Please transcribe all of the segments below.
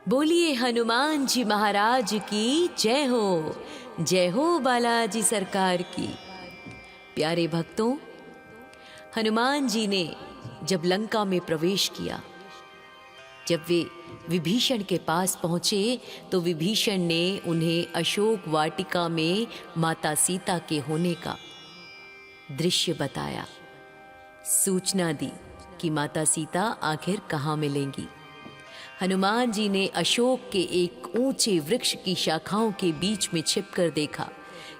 बोलिए हनुमान जी महाराज की जय हो बालाजी सरकार की। प्यारे भक्तों, हनुमान जी ने जब लंका में प्रवेश किया, जब वे विभीषण के पास पहुंचे तो विभीषण ने उन्हें अशोक वाटिका में माता सीता के होने का दृश्य बताया, सूचना दी कि माता सीता आखिर कहाँ मिलेंगी। हनुमान जी ने अशोक के एक ऊंचे वृक्ष की शाखाओं के बीच में छिपकर देखा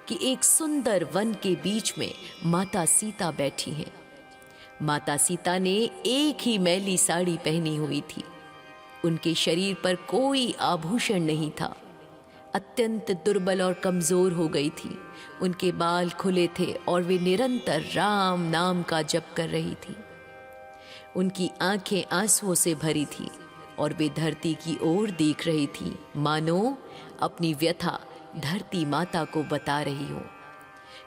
कि एक सुंदर वन के बीच में माता सीता बैठी हैं। माता सीता ने एक ही मैली साड़ी पहनी हुई थी। उनके शरीर पर कोई आभूषण नहीं था। अत्यंत दुर्बल और कमजोर हो गई थी। उनके बाल खुले थे और वे निरंतर राम नाम का जप कर रही थी। उनकी आंखें आंसुओं से भरी थी और वे धरती की ओर देख रही थी, मानो अपनी व्यथा धरती माता को बता रही हो।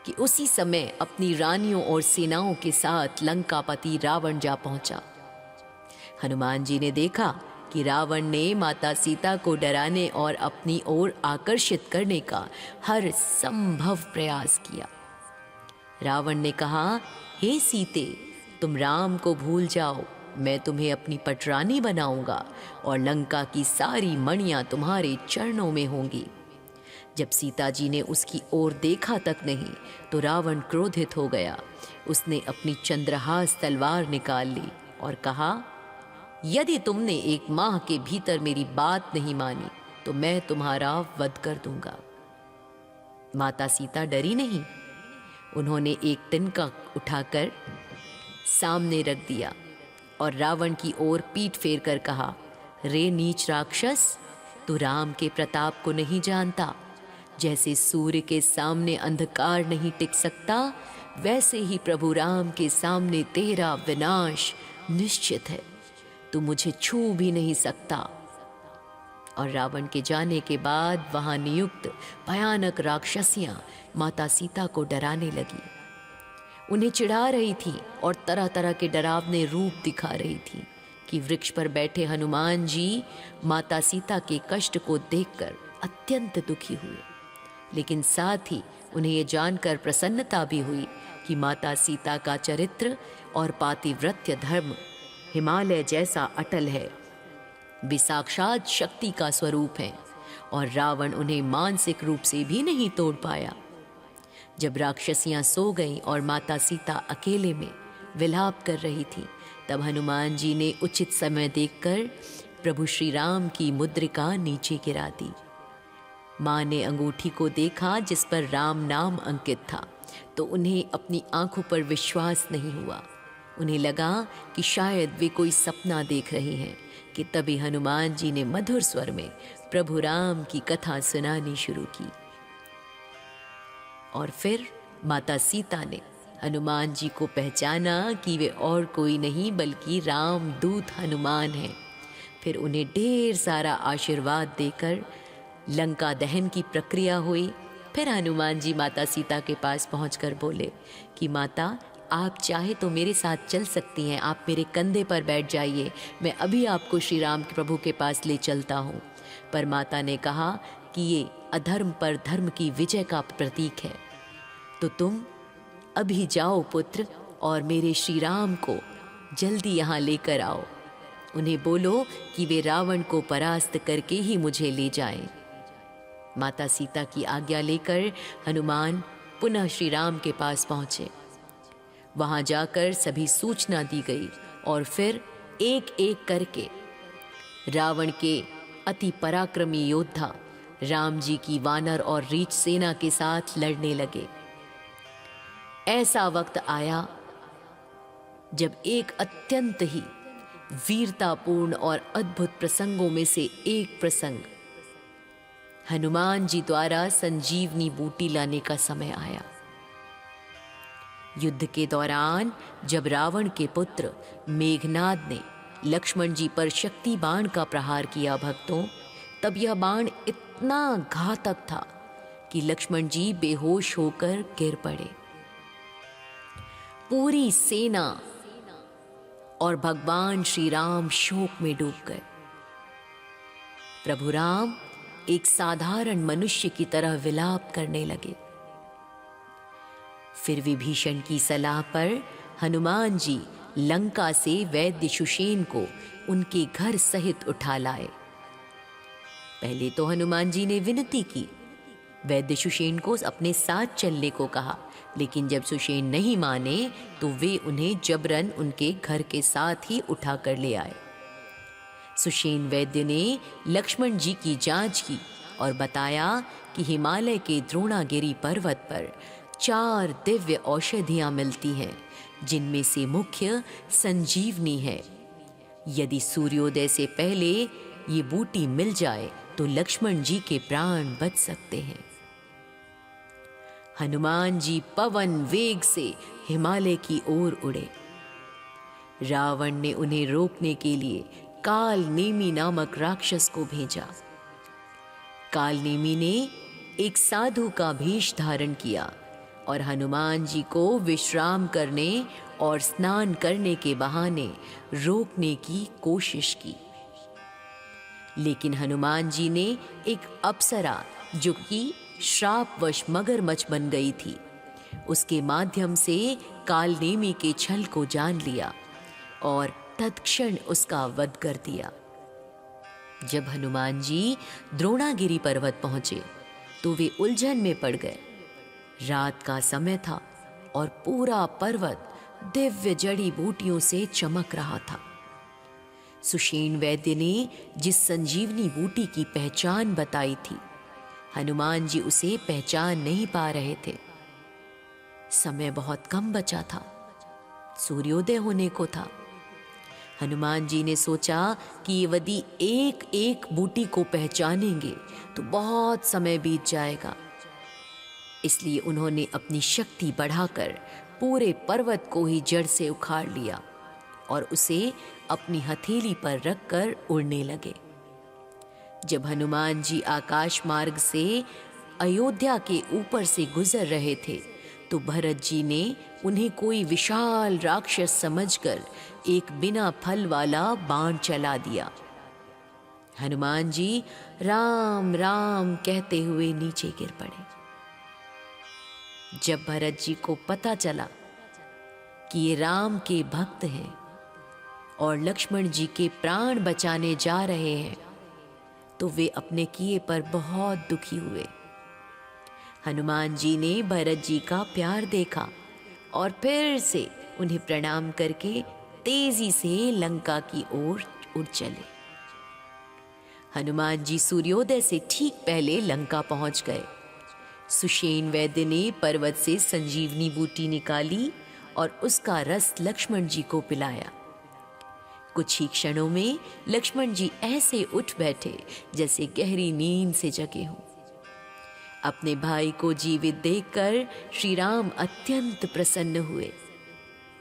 कि उसी समय अपनी रानियों और सेनाओं के साथ लंकापति रावण जा पहुंचा। हनुमान जी ने देखा कि रावण ने माता सीता को डराने और अपनी ओर आकर्षित करने का हर संभव प्रयास किया। रावण ने कहा, हे सीते, तुम राम को भूल जाओ, मैं तुम्हें अपनी पटरानी बनाऊंगा और लंका की सारी मणियां तुम्हारे चरणों में होंगी। जब सीता जी ने उसकी ओर देखा तक नहीं तो रावण क्रोधित हो गया। उसने अपनी चंद्रहास तलवार निकाल ली और कहा, यदि तुमने एक माह के भीतर मेरी बात नहीं मानी तो मैं तुम्हारा वध कर दूंगा। माता सीता डरी नहीं। उन्होंने एक तिनका उठाकर सामने रख दिया और रावण की ओर पीठ फेर कर कहा, रे नीच राक्षस, तू राम के प्रताप को नहीं जानता। जैसे सूर्य के सामने अंधकार नहीं टिक सकता, वैसे ही प्रभु राम के सामने तेरा विनाश निश्चित है। तू मुझे छू भी नहीं सकता। और रावण के जाने के बाद वहां नियुक्त भयानक राक्षसियां माता सीता को डराने लगी। उन्हें चिढ़ा रही थी और तरह तरह के डरावने रूप दिखा रही थी कि वृक्ष पर बैठे हनुमान जी माता सीता के कष्ट को देखकर अत्यंत दुखी हुए। लेकिन साथ ही उन्हें ये जानकर प्रसन्नता भी हुई कि माता सीता का चरित्र और पातिव्रत्य धर्म हिमालय जैसा अटल है। वे साक्षात शक्ति का स्वरूप हैं और रावण उन्हें मानसिक रूप से भी नहीं तोड़ पाया। जब राक्षसियां सो गईं और माता सीता अकेले में विलाप कर रही थी, तब हनुमान जी ने उचित समय देखकर प्रभु श्री राम की मुद्रिका नीचे गिरा दी। माँ ने अंगूठी को देखा जिस पर राम नाम अंकित था, तो उन्हें अपनी आंखों पर विश्वास नहीं हुआ। उन्हें लगा कि शायद वे कोई सपना देख रही हैं कि तभी हनुमान जी ने मधुर स्वर में प्रभु राम की कथा सुनानी शुरू की। और फिर माता सीता ने हनुमान जी को पहचाना कि वे और कोई नहीं बल्कि राम दूत हनुमान हैं। फिर उन्हें ढेर सारा आशीर्वाद देकर लंका दहन की प्रक्रिया हुई। फिर हनुमान जी माता सीता के पास पहुंचकर बोले कि माता, आप चाहे तो मेरे साथ चल सकती हैं, आप मेरे कंधे पर बैठ जाइए, मैं अभी आपको श्री राम प्रभु के पास ले चलता हूँ। पर माता ने कहा कि ये अधर्म पर धर्म की विजय का प्रतीक है, तो तुम अभी जाओ पुत्र और मेरे श्री राम को जल्दी यहाँ लेकर आओ। उन्हें बोलो कि वे रावण को परास्त करके ही मुझे ले जाएं। माता सीता की आज्ञा लेकर हनुमान पुनः श्री राम के पास पहुंचे। वहां जाकर सभी सूचना दी गई और फिर एक एक करके रावण के अति पराक्रमी योद्धा राम जी की वानर और रीछ सेना के साथ लड़ने लगे। ऐसा वक्त आया जब एक अत्यंत ही वीरतापूर्ण और अद्भुत प्रसंगों में से एक प्रसंग हनुमान जी द्वारा संजीवनी बूटी लाने का समय आया। युद्ध के दौरान जब रावण के पुत्र मेघनाद ने लक्ष्मण जी पर शक्ति बाण का प्रहार किया भक्तों, तब यह बाण इतना घातक था कि लक्ष्मण जी बेहोश होकर गिर पड़े। पूरी सेना और भगवान श्री राम शोक में डूब गए। प्रभु राम एक साधारण मनुष्य की तरह विलाप करने लगे। फिर विभीषण की सलाह पर हनुमान जी लंका से वैद्य सुषेण को उनके घर सहित उठा लाए। पहले तो हनुमान जी ने विनती की, वैद्य सुषेण को अपने साथ चलने को कहा, लेकिन जब सुषेण नहीं माने तो वे उन्हें जबरन उनके घर के साथ ही उठा कर ले आए। सुषेण वैद्य ने लक्ष्मण जी की जांच की और बताया कि हिमालय के द्रोणागिरी पर्वत पर 4 दिव्य औषधियां मिलती हैं, जिनमें से मुख्य संजीवनी है। यदि सूर्योदय से पहले ये बूटी मिल जाए तो लक्ष्मण जी के प्राण बच सकते हैं। हनुमान जी पवन वेग से हिमालय की ओर उड़े। रावण ने उन्हें रोकने के लिए काल नेमी नामक राक्षस को भेजा। काल नेमी ने एक साधु का भेष धारण किया और हनुमान जी को विश्राम करने और स्नान करने के बहाने रोकने की कोशिश की। लेकिन हनुमान जी ने एक अप्सरा जो कि श्रापवश मगरमच्छ बन गई थी, उसके माध्यम से कालनेमी के छल को जान लिया और तत्क्षण उसका वध कर दिया। जब हनुमान जी द्रोणागिरी पर्वत पहुंचे तो वे उलझन में पड़ गए। रात का समय था और पूरा पर्वत दिव्य जड़ी बूटियों से चमक रहा था। सुषेण वैद्य ने जिस संजीवनी बूटी की पहचान बताई थी, हनुमान जी उसे पहचान नहीं पा रहे थे। समय बहुत कम बचा था, सूर्योदय होने को था। हनुमान जी ने सोचा कि यदि एक एक बूटी को पहचानेंगे तो बहुत समय बीत जाएगा। इसलिए उन्होंने अपनी शक्ति बढ़ाकर पूरे पर्वत को ही जड़ से उखाड़ लिया और उसे अपनी हथेली पर रखकर उड़ने लगे। जब हनुमान जी आकाश मार्ग से अयोध्या के ऊपर से गुजर रहे थे तो भरत जी ने उन्हें कोई विशाल राक्षस समझकर एक बिना फल वाला बाण चला दिया। हनुमान जी राम राम कहते हुए नीचे गिर पड़े। जब भरत जी को पता चला कि ये राम के भक्त हैं और लक्ष्मण जी के प्राण बचाने जा रहे हैं तो वे अपने किए पर बहुत दुखी हुए। हनुमान जी ने भरत जी का प्यार देखा और फिर से उन्हें प्रणाम करके तेजी से लंका की ओर उड़ चले। हनुमान जी सूर्योदय से ठीक पहले लंका पहुंच गए। सुषेण वैद्य ने पर्वत से संजीवनी बूटी निकाली और उसका रस लक्ष्मण जी को पिलाया। कुछ ही क्षणों में लक्ष्मण जी ऐसे उठ बैठे जैसे गहरी नींद से जगे हों। अपने भाई को जीवित देखकर श्री राम अत्यंत प्रसन्न हुए।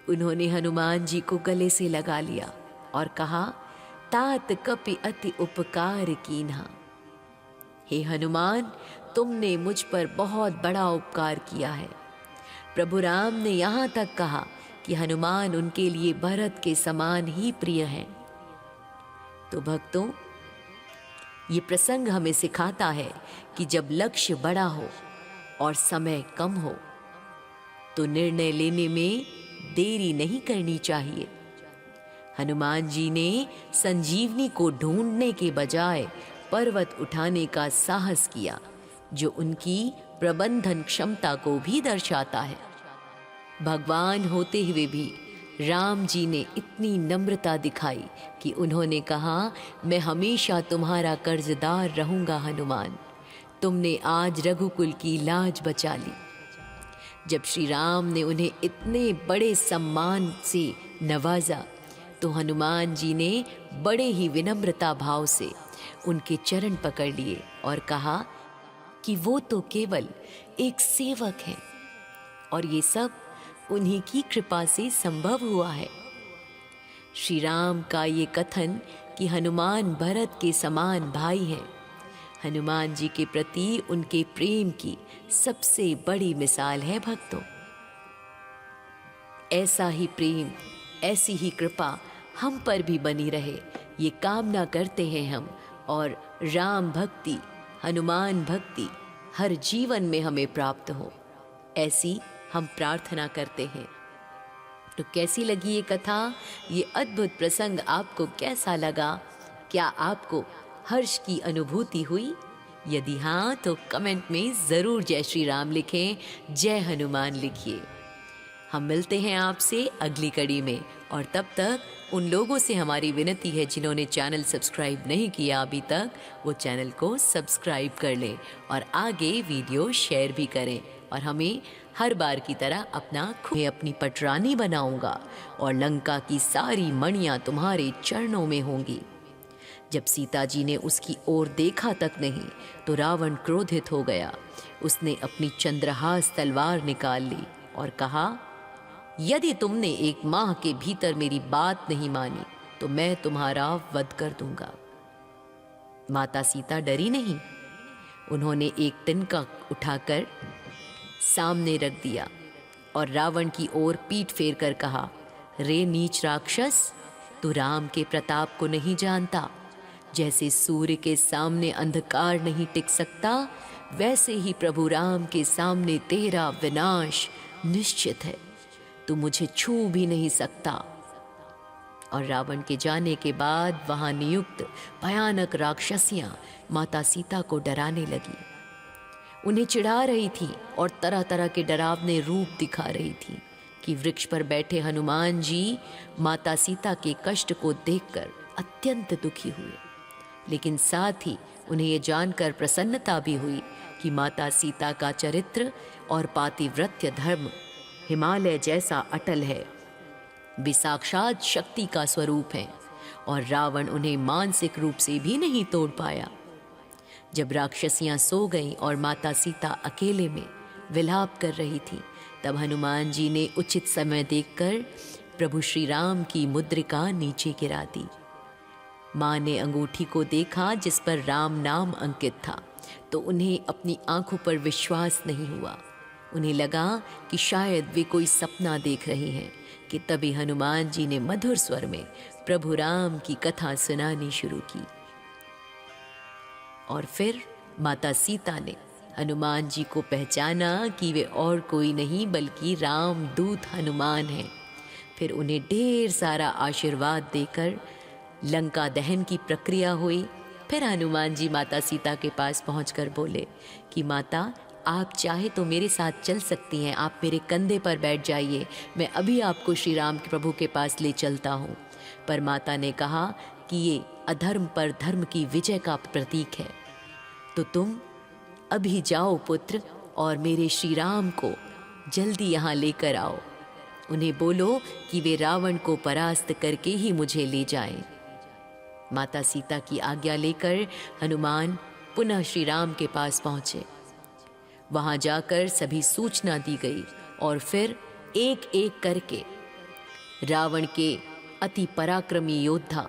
उन्होंने हनुमान जी को गले से लगा लिया और कहा, तात कपि अति उपकार कीन्हा। हे हनुमान, तुमने मुझ पर बहुत बड़ा उपकार किया है। प्रभु राम ने यहाँ तक कहा कि हनुमान उनके लिए भरत के समान ही प्रिय हैं। तो भक्तों, ये प्रसंग हमें सिखाता है कि जब लक्ष्य बड़ा हो और समय कम हो तो निर्णय लेने में देरी नहीं करनी चाहिए। हनुमान जी ने संजीवनी को ढूंढने के बजाय पर्वत उठाने का साहस किया, जो उनकी प्रबंधन क्षमता को भी दर्शाता है। भगवान होते हुए भी राम जी ने इतनी नम्रता दिखाई कि उन्होंने कहा, मैं हमेशा तुम्हारा कर्जदार रहूंगा हनुमान, तुमने आज रघुकुल की लाज बचा ली। जब श्री राम ने उन्हें इतने बड़े सम्मान से नवाजा तो हनुमान जी ने बड़े ही विनम्रता भाव से उनके चरण पकड़ लिए और कहा कि वो तो केवल एक सेवक हैं और ये सब उन्हीं की कृपा से संभव हुआ है। श्री राम का ये कथन कि हनुमान भरत के समान भाई हैं, हनुमान जी के प्रति उनके प्रेम की सबसे बड़ी मिसाल है। भक्तों, ऐसा ही प्रेम, ऐसी ही कृपा हम पर भी बनी रहे, ये कामना करते हैं हम और राम भक्ति, हनुमान भक्ति हर जीवन में हमें प्राप्त हो, ऐसी हम प्रार्थना करते हैं। तो कैसी लगी ये कथा, ये अद्भुत प्रसंग आपको कैसा लगा? क्या आपको हर्ष की अनुभूति हुई? यदि हाँ तो कमेंट में ज़रूर जय श्री राम लिखें, जय हनुमान लिखिए। हम मिलते हैं आपसे अगली कड़ी में, और तब तक उन लोगों से हमारी विनती है जिन्होंने चैनल सब्सक्राइब नहीं किया अभी तक, वो चैनल को सब्सक्राइब कर लें और आगे वीडियो शेयर भी करें। और हमें हर बार की तरह अपनी पटरानी बनाऊंगा और लंका की सारी मणियाँ तुम्हारे चरणों में होंगी। जब सीता जी ने उसकी ओर देखा तक नहीं तो रावण क्रोधित हो गया। उसने अपनी चंद्रहास तलवार निकाल ली और कहा, यदि तुमने 1 माह के भीतर मेरी बात नहीं मानी तो मैं तुम्हारा वध कर दूंगा। माता सीता डरी नहीं। उन्होंने एक तिनका उठाकर सामने रख दिया और रावण की ओर पीठ फेर कर कहा, रे नीच राक्षस, तू राम के प्रताप को नहीं जानता। जैसे सूर्य के सामने अंधकार नहीं टिक सकता, वैसे ही प्रभु राम के सामने तेरा विनाश निश्चित है। तू मुझे छू भी नहीं सकता। और रावण के जाने के बाद वहां नियुक्त भयानक राक्षसियां माता सीता को डराने लगी, उन्हें चिढ़ा रही थी और तरह तरह के डरावने रूप दिखा रही थी कि वृक्ष पर बैठे हनुमान जी माता सीता के कष्ट को देखकर अत्यंत दुखी हुए। लेकिन साथ ही उन्हें ये जानकर प्रसन्नता भी हुई कि माता सीता का चरित्र और पातिव्रत्य धर्म हिमालय जैसा अटल है, वे साक्षात शक्ति का स्वरूप हैं और रावण उन्हें मानसिक रूप से भी नहीं तोड़ पाया। जब राक्षसियां सो गईं और माता सीता अकेले में विलाप कर रही थी, तब हनुमान जी ने उचित समय देखकर प्रभु श्री राम की मुद्रिका नीचे गिरा दी। माँ ने अंगूठी को देखा जिस पर राम नाम अंकित था, तो उन्हें अपनी आंखों पर विश्वास नहीं हुआ। उन्हें लगा कि शायद वे कोई सपना देख रही हैं कि तभी हनुमान जी ने मधुर स्वर में प्रभु राम की कथा सुनानी शुरू की। और फिर माता सीता ने हनुमान जी को पहचाना कि वे और कोई नहीं बल्कि राम दूत हनुमान हैं। फिर उन्हें ढेर सारा आशीर्वाद देकर लंका दहन की प्रक्रिया हुई। फिर हनुमान जी माता सीता के पास पहुंचकर बोले कि माता, आप चाहे तो मेरे साथ चल सकती हैं, आप मेरे कंधे पर बैठ जाइए, मैं अभी आपको श्री राम के प्रभु के पास ले चलता हूँ। पर माता ने कहा कि ये अधर्म पर धर्म की विजय का प्रतीक है, तो तुम अभी जाओ पुत्र और मेरे श्री राम को जल्दी यहाँ लेकर आओ। उन्हें बोलो कि वे रावण को परास्त करके ही मुझे ले जाएं। माता सीता की आज्ञा लेकर हनुमान पुनः श्री राम के पास पहुँचे। वहां जाकर सभी सूचना दी गई और फिर एक एक करके रावण के अति पराक्रमी योद्धा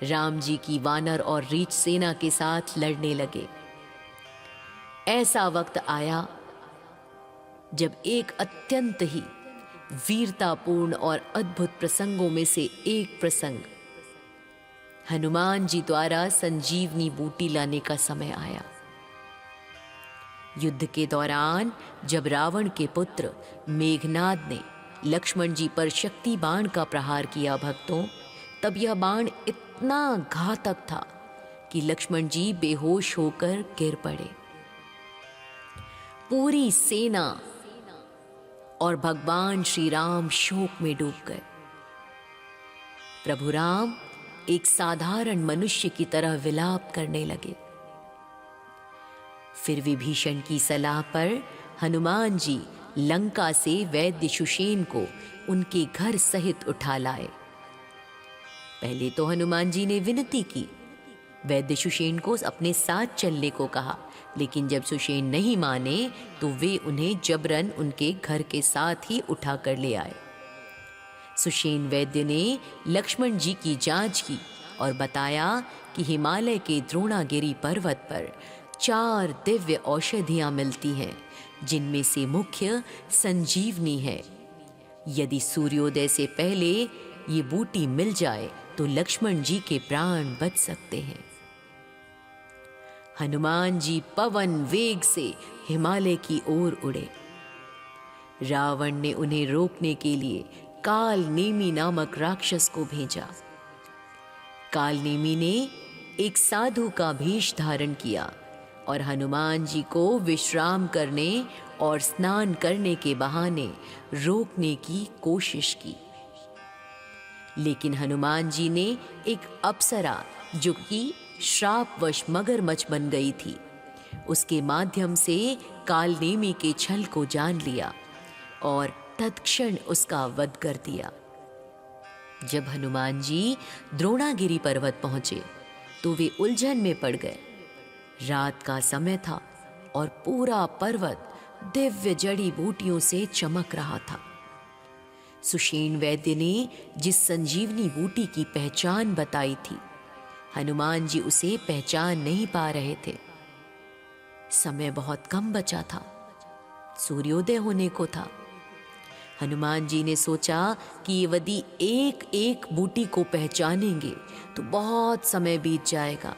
राम जी की वानर और रीछ सेना के साथ लड़ने लगे। ऐसा वक्त आया जब एक अत्यंत ही वीरतापूर्ण और अद्भुत प्रसंगों में से एक प्रसंग, हनुमान जी द्वारा संजीवनी बूटी लाने का समय आया। युद्ध के दौरान जब रावण के पुत्र मेघनाद ने लक्ष्मण जी पर शक्ति बाण का प्रहार किया भक्तों, तब यह बाण इतना घातक था कि लक्ष्मण जी बेहोश होकर गिर पड़े। पूरी सेना और भगवान श्री राम शोक में डूब गए। प्रभु राम एक साधारण मनुष्य की तरह विलाप करने लगे। फिर विभीषण की सलाह पर हनुमान जी लंका से वैद्य सुषेण को उनके घर सहित उठा लाए। पहले तो हनुमान जी ने विनती की, वैद्य सुषेण को अपने साथ चलने को कहा, लेकिन जब सुषेण नहीं माने तो वे उन्हें जबरन उनके घर के साथ ही उठा कर ले आए। सुषेण वैद्य ने लक्ष्मण जी की जांच की और बताया कि हिमालय के द्रोणागिरी पर्वत पर 4 दिव्य औषधियां मिलती हैं, जिनमें से मुख्य संजीवनी है। यदि सूर्योदय से पहले ये बूटी मिल जाए तो लक्ष्मण जी के प्राण बच सकते हैं। हनुमान जी पवन वेग से हिमालय की ओर उड़े। रावण ने उन्हें रोकने के लिए काल नेमी नामक राक्षस को भेजा। काल नेमी ने एक साधु का भेष धारण किया और हनुमान जी को विश्राम करने और स्नान करने के बहाने रोकने की कोशिश की। लेकिन हनुमान जी ने एक अप्सरा जो कि श्रापवश मगरमच्छ बन गई थी, उसके माध्यम से कालनेमी के छल को जान लिया और तत्क्षण उसका वध कर दिया। जब हनुमान जी द्रोणागिरी पर्वत पहुंचे तो वे उलझन में पड़ गए। रात का समय था और पूरा पर्वत दिव्य जड़ी बूटियों से चमक रहा था। सुषेण वैद्य ने जिस संजीवनी बूटी की पहचान बताई थी, हनुमान जी उसे पहचान नहीं पा रहे थे। समय बहुत कम बचा था, सूर्योदय होने को था। हनुमान जी ने सोचा कि यदि एक एक बूटी को पहचानेंगे तो बहुत समय बीत जाएगा।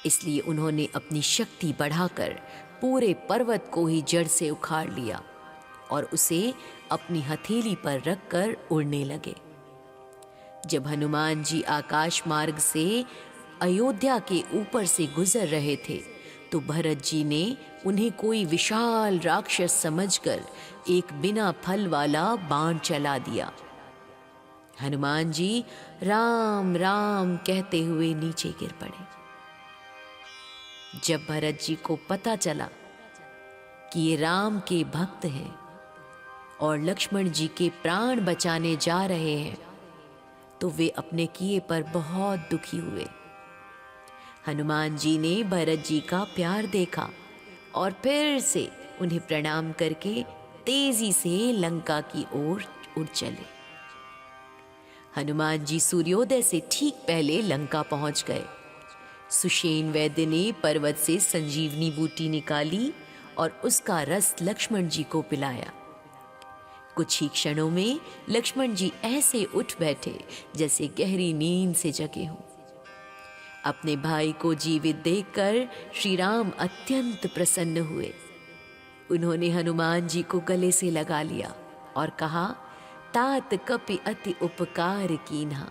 इसलिए उन्होंने अपनी शक्ति बढ़ाकर पूरे पर्वत को ही जड़ से उखाड़ लिया और उसे अपनी हथेली पर रखकर उड़ने लगे। जब हनुमान जी आकाश मार्ग से अयोध्या के ऊपर से गुजर रहे थे तो भरत जी ने उन्हें कोई विशाल राक्षस समझकर एक बिना फल वाला बाण चला दिया। हनुमान जी राम राम कहते हुए नीचे गिर पड़े। जब भरत जी को पता चला कि ये राम के भक्त हैं और लक्ष्मण जी के प्राण बचाने जा रहे हैं, तो वे अपने किए पर बहुत दुखी हुए। हनुमान जी ने भरत जी का प्यार देखा और फिर से उन्हें प्रणाम करके तेजी से लंका की ओर उड़ चले। हनुमान जी सूर्योदय से ठीक पहले लंका पहुंच गए। सुषेण वैद्य ने पर्वत से संजीवनी बूटी निकाली और उसका रस लक्ष्मण जी को पिलाया। कुछ ही क्षणों में लक्ष्मण जी ऐसे उठ बैठे जैसे गहरी नींद से जगे हों। अपने भाई को जीवित देखकर श्री राम अत्यंत प्रसन्न हुए। उन्होंने हनुमान जी को गले से लगा लिया और कहा, तात कपि अति उपकार कीन्हा।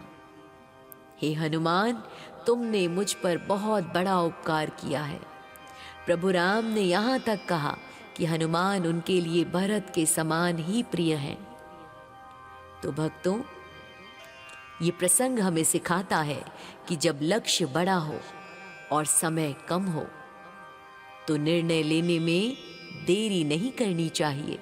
हे हनुमान, तुमने मुझ पर बहुत बड़ा उपकार किया है। प्रभु राम ने यहाँ तक कहा कि हनुमान उनके लिए भरत के समान ही प्रिय हैं। तो भक्तों, ये प्रसंग हमें सिखाता है कि जब लक्ष्य बड़ा हो और समय कम हो तो निर्णय लेने में देरी नहीं करनी चाहिए।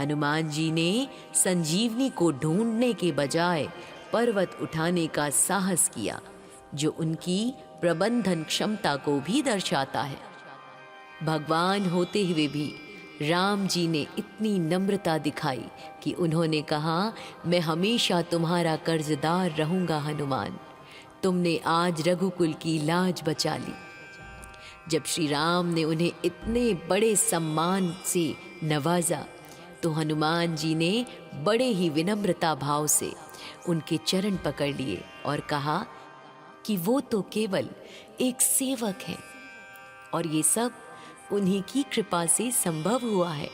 हनुमान जी ने संजीवनी को ढूंढने के बजाय पर्वत उठाने का साहस किया, जो उनकी प्रबंधन क्षमता को भी दर्शाता है। भगवान होते हुए भी राम जी ने इतनी नम्रता दिखाई कि उन्होंने कहा, मैं हमेशा तुम्हारा कर्जदार रहूंगा हनुमान। तुमने आज रघुकुल की लाज बचा ली। जब श्री राम ने उन्हें इतने बड़े सम्मान से नवाजा तो हनुमान जी ने बड़े ही विनम्रता भाव से उनके चरण पकड़ लिए और कहा कि वो तो केवल एक सेवक हैं और ये सब उन्हीं की कृपा से संभव हुआ है।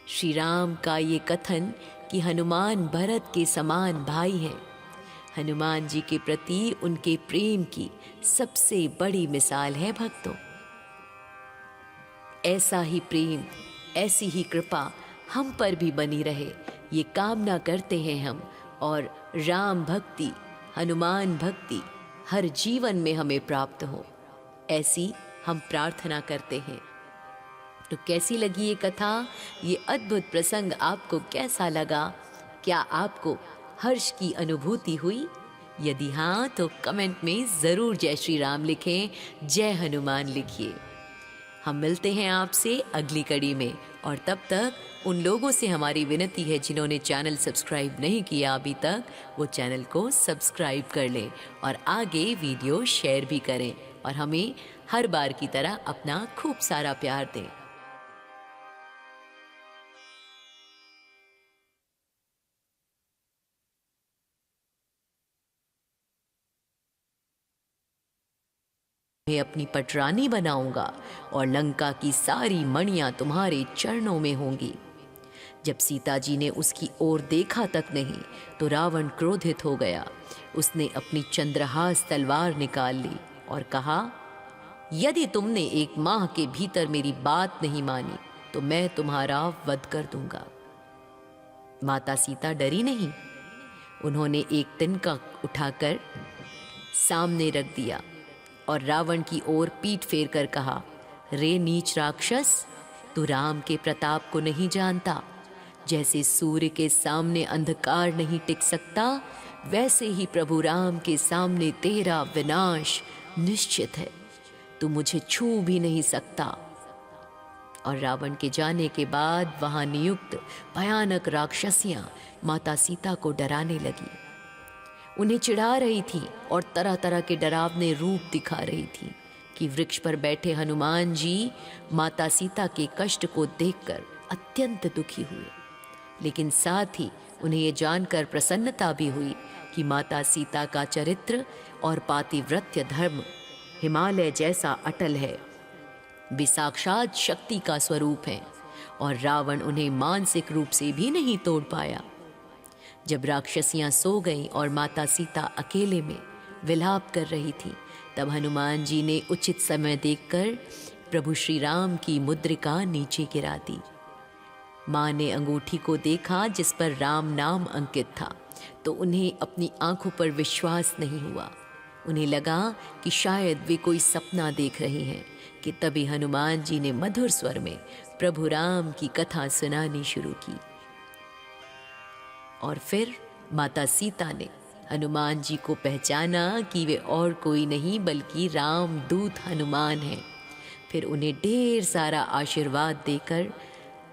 श्री राम का ये कथन कि हनुमान भरत के समान भाई हैं, हनुमान जी के प्रति उनके प्रेम की सबसे बड़ी मिसाल है। भक्तों, ऐसा ही प्रेम, ऐसी ही कृपा हम पर भी बनी रहे, ये कामना करते हैं हम। और राम भक्ति, हनुमान भक्ति हर जीवन में हमें प्राप्त हो, ऐसी हम प्रार्थना करते हैं। तो कैसी लगी ये कथा, ये अद्भुत प्रसंग आपको कैसा लगा? क्या आपको हर्ष की अनुभूति हुई? यदि हाँ, तो कमेंट में ज़रूर जय श्री राम लिखें, जय हनुमान लिखिए। हम मिलते हैं आपसे अगली कड़ी में, और तब तक उन लोगों से हमारी विनती है जिन्होंने चैनल सब्सक्राइब नहीं किया अभी तक, वो चैनल को सब्सक्राइब कर लें और आगे वीडियो शेयर भी करें और हमें हर बार की तरह अपना खूब सारा प्यार दें। मैं अपनी पटरानी बनाऊंगा और लंका की सारी मणियां तुम्हारे चरणों में होंगी। जब सीता जी ने उसकी ओर देखा तक नहीं तो रावण क्रोधित हो गया। उसने अपनी चंद्रहास तलवार निकाल ली और कहा, यदि तुमने 1 माह के भीतर मेरी बात नहीं मानी तो मैं तुम्हारा वध कर दूंगा। माता सीता डरी नहीं। उन्होंने एक तिनका उठाकर सामने रख दिया और रावण की ओर पीठ फेर कर कहा, रे नीच राक्षस, तू राम के प्रताप को नहीं जानता। जैसे सूर्य के सामने अंधकार नहीं टिक सकता, वैसे ही प्रभु राम के सामने तेरा विनाश निश्चित है। तू मुझे छू भी नहीं सकता। और रावण के जाने के बाद वहां नियुक्त भयानक राक्षसियां माता सीता को डराने लगी, उन्हें चिढ़ा रही थी और तरह तरह के डरावने रूप दिखा रही थी कि वृक्ष पर बैठे हनुमान जी माता सीता के कष्ट को देखकर अत्यंत दुखी हुए। लेकिन साथ ही उन्हें ये जानकर प्रसन्नता भी हुई कि माता सीता का चरित्र और पातिव्रत्य धर्म हिमालय जैसा अटल है। वे साक्षात शक्ति का स्वरूप हैं और रावण उन्हें मानसिक रूप से भी नहीं तोड़ पाया। जब राक्षसियां सो गईं और माता सीता अकेले में विलाप कर रही थी, तब हनुमान जी ने उचित समय देखकर प्रभु श्री राम की मुद्रिका नीचे गिरा दी। माँ ने अंगूठी को देखा जिस पर राम नाम अंकित था, तो उन्हें अपनी आंखों पर विश्वास नहीं हुआ। उन्हें लगा कि शायद वे कोई सपना देख रहे हैं कि तभी हनुमान जी ने मधुर स्वर में प्रभु राम की कथा सुनानी शुरू की। और फिर माता सीता ने हनुमान जी को पहचाना कि वे और कोई नहीं बल्कि राम दूत हनुमान हैं। फिर उन्हें ढेर सारा आशीर्वाद देकर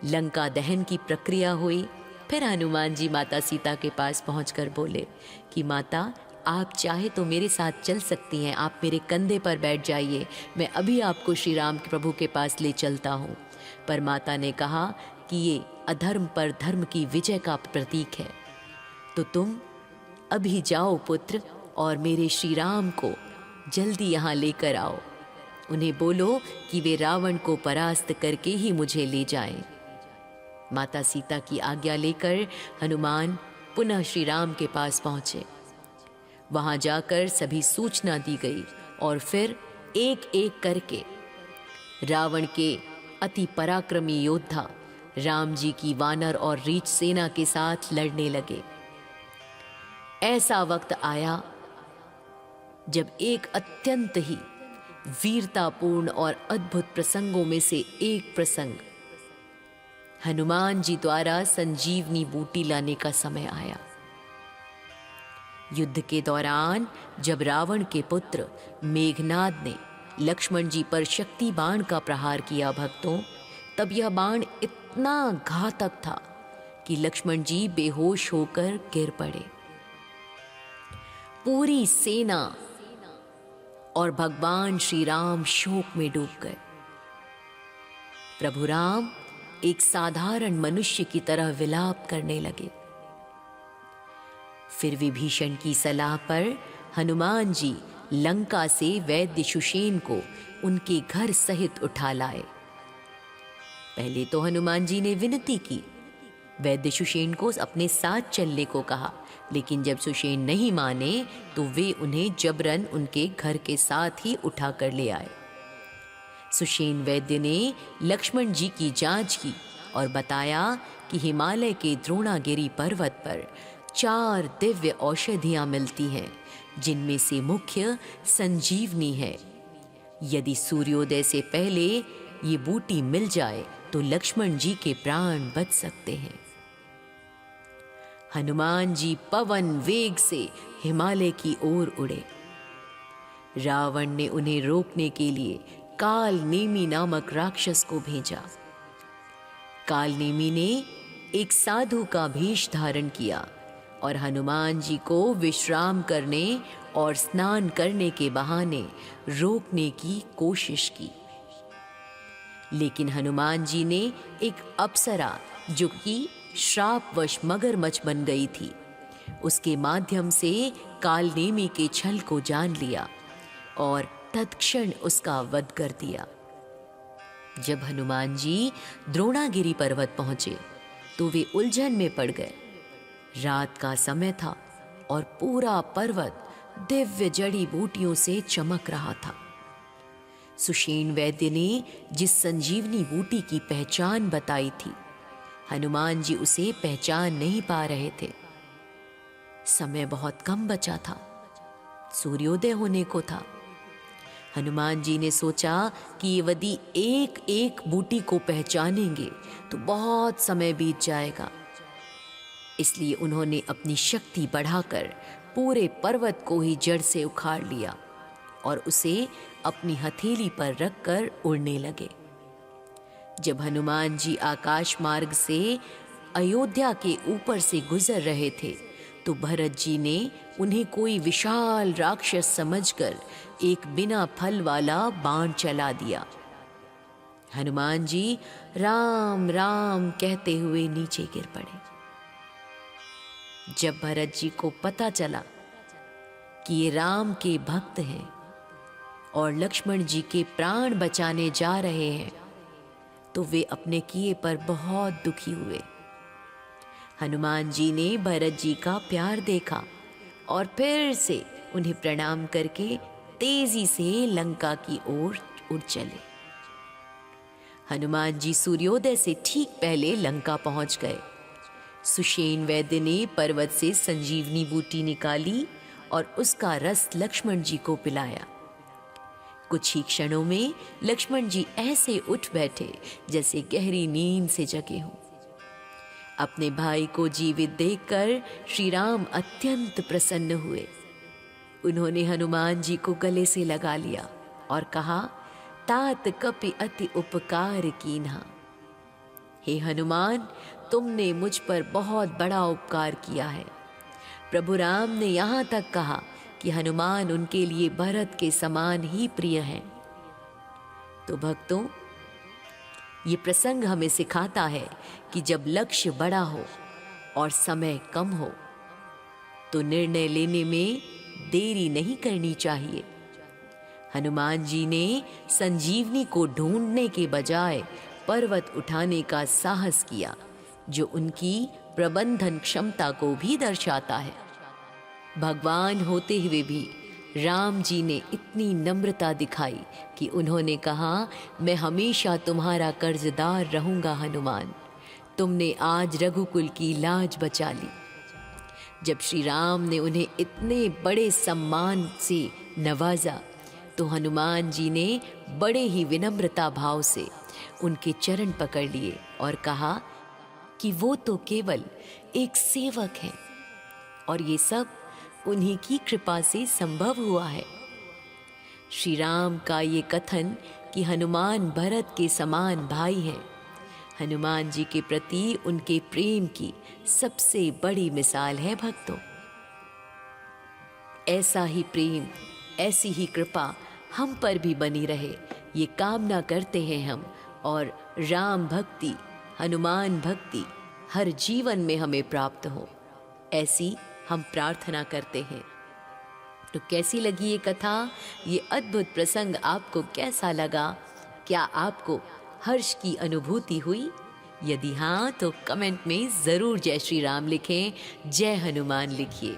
लंका दहन की प्रक्रिया हुई। फिर हनुमान जी माता सीता के पास पहुंचकर बोले कि माता, आप चाहे तो मेरे साथ चल सकती हैं, आप मेरे कंधे पर बैठ जाइए, मैं अभी आपको श्री राम के प्रभु के पास ले चलता हूँ। पर माता ने कहा कि ये अधर्म पर धर्म की विजय का प्रतीक है, तो तुम अभी जाओ पुत्र और मेरे श्री राम को जल्दी यहाँ लेकर आओ। उन्हें बोलो कि वे रावण को परास्त करके ही मुझे ले जाएं। माता सीता की आज्ञा लेकर हनुमान पुनः श्री राम के पास पहुंचे। वहां जाकर सभी सूचना दी गई और फिर एक एक करके रावण के अति पराक्रमी योद्धा राम जी की वानर और रीछ सेना के साथ लड़ने लगे। ऐसा वक्त आया जब एक अत्यंत ही वीरतापूर्ण और अद्भुत प्रसंगों में से एक प्रसंग, हनुमान जी द्वारा संजीवनी बूटी लाने का समय आया। युद्ध के दौरान जब रावण के पुत्र मेघनाद ने लक्ष्मण जी पर शक्ति बाण का प्रहार किया भक्तों, तब यह बाण इतना घातक था कि लक्ष्मण जी बेहोश होकर गिर पड़े। पूरी सेना और भगवान श्री राम शोक में डूब गए। प्रभु राम एक साधारण मनुष्य की तरह विलाप करने लगे। फिर विभीषण की सलाह पर हनुमान जी लंका से वैद्य सुषेण को उनके घर सहित उठा लाए। पहले तो हनुमान जी ने विनती की, वैद्य सुषेण को अपने साथ चलने को कहा, लेकिन जब सुषेण नहीं माने तो वे उन्हें जबरन उनके घर के साथ ही उठा कर ले आए। सुषेण वैद्य ने लक्ष्मण जी की जांच की और बताया कि हिमालय के द्रोणागिरी पर्वत पर 4 दिव्य औषधियां मिलती हैं, जिनमें से मुख्य संजीवनी है। यदि सूर्योदय से पहले ये बूटी मिल जाए तो लक्ष्मण जी के प्राण बच सकते हैं। हनुमान जी पवन वेग से हिमालय की ओर उड़े। रावण ने उन्हें रोकने के लिए काल नेमी नामक राक्षस को भेजा। काल नेमी ने एक साधु का भेष धारण किया और हनुमान जी को विश्राम करने और स्नान करने के बहाने रोकने की कोशिश की। लेकिन हनुमान जी ने एक अप्सरा जो कि श्रापवश मगरमच्छ बन गई थी, उसके माध्यम से कालनेमी के छल को जान लिया और तत्क्षण उसका वध कर दिया। जब हनुमान जी द्रोणागिरी पर्वत पहुंचे तो वे उलझन में पड़ गए। रात का समय था और पूरा पर्वत दिव्य जड़ी बूटियों से चमक रहा था। सुषेण वैद्य ने जिस संजीवनी बूटी की पहचान बताई थी, हनुमान जी उसे पहचान नहीं पा रहे थे। समय बहुत कम बचा था, सूर्योदय होने को था। हनुमान जी ने सोचा कि यदि एक एक बूटी को पहचानेंगे तो बहुत समय बीत जाएगा। इसलिए उन्होंने अपनी शक्ति बढ़ाकर पूरे पर्वत को ही जड़ से उखाड़ लिया और उसे अपनी हथेली पर रखकर उड़ने लगे। जब हनुमान जी आकाश मार्ग से अयोध्या के ऊपर से गुजर रहे थे तो भरत जी ने उन्हें कोई विशाल राक्षस समझकर एक बिना फल वाला बाण चला दिया। हनुमान जी राम राम कहते हुए नीचे गिर पड़े। जब भरत जी को पता चला कि ये राम के भक्त हैं और लक्ष्मण जी के प्राण बचाने जा रहे हैं, तो वे अपने किए पर बहुत दुखी हुए। हनुमान जी ने भरत जी का प्यार देखा और फिर से उन्हें प्रणाम करके तेजी से लंका की ओर उड़ चले। हनुमान जी सूर्योदय से ठीक पहले लंका पहुंच गए। सुषेण वैद्य ने पर्वत से संजीवनी बूटी निकाली और उसका रस लक्ष्मण जी को पिलाया। कुछ ही क्षणों में लक्ष्मण जी ऐसे उठ बैठे जैसे गहरी नींद से जगे हों। अपने भाई को जीवित देखकर श्री राम अत्यंत प्रसन्न हुए। उन्होंने हनुमान जी को गले से लगा लिया और कहा, तात कपि अति उपकार कीन्हा। हे हनुमान, तुमने मुझ पर बहुत बड़ा उपकार किया है। प्रभु राम ने यहाँ तक कहा कि हनुमान उनके लिए भरत के समान ही प्रिय हैं। तो भक्तों, ये प्रसंग हमें सिखाता है कि जब लक्ष्य बड़ा हो और समय कम हो तो निर्णय लेने में देरी नहीं करनी चाहिए। हनुमान जी ने संजीवनी को ढूंढने के बजाय पर्वत उठाने का साहस किया, जो उनकी प्रबंधन क्षमता को भी दर्शाता है। भगवान होते हुए भी राम जी ने इतनी नम्रता दिखाई कि उन्होंने कहा, मैं हमेशा तुम्हारा कर्जदार रहूंगा हनुमान, तुमने आज रघुकुल की लाज बचा ली। जब श्री राम ने उन्हें इतने बड़े सम्मान से नवाजा तो हनुमान जी ने बड़े ही विनम्रता भाव से उनके चरण पकड़ लिए और कहा कि वो तो केवल एक सेवक हैं और ये सब उन्हीं की कृपा से संभव हुआ है। श्री राम का ये कथन कि हनुमान भरत के समान भाई हैं, हनुमान जी के प्रति उनके प्रेम की सबसे बड़ी मिसाल है। भक्तों, ऐसा ही प्रेम, ऐसी ही कृपा हम पर भी बनी रहे, ये कामना करते हैं हम। और राम भक्ति, हनुमान भक्ति हर जीवन में हमें प्राप्त हो, ऐसी हम प्रार्थना करते हैं। तो कैसी लगी ये कथा, ये अद्भुत प्रसंग आपको कैसा लगा? क्या आपको हर्ष की अनुभूति हुई? यदि हाँ तो कमेंट में ज़रूर जय श्री राम लिखें, जय हनुमान लिखिए।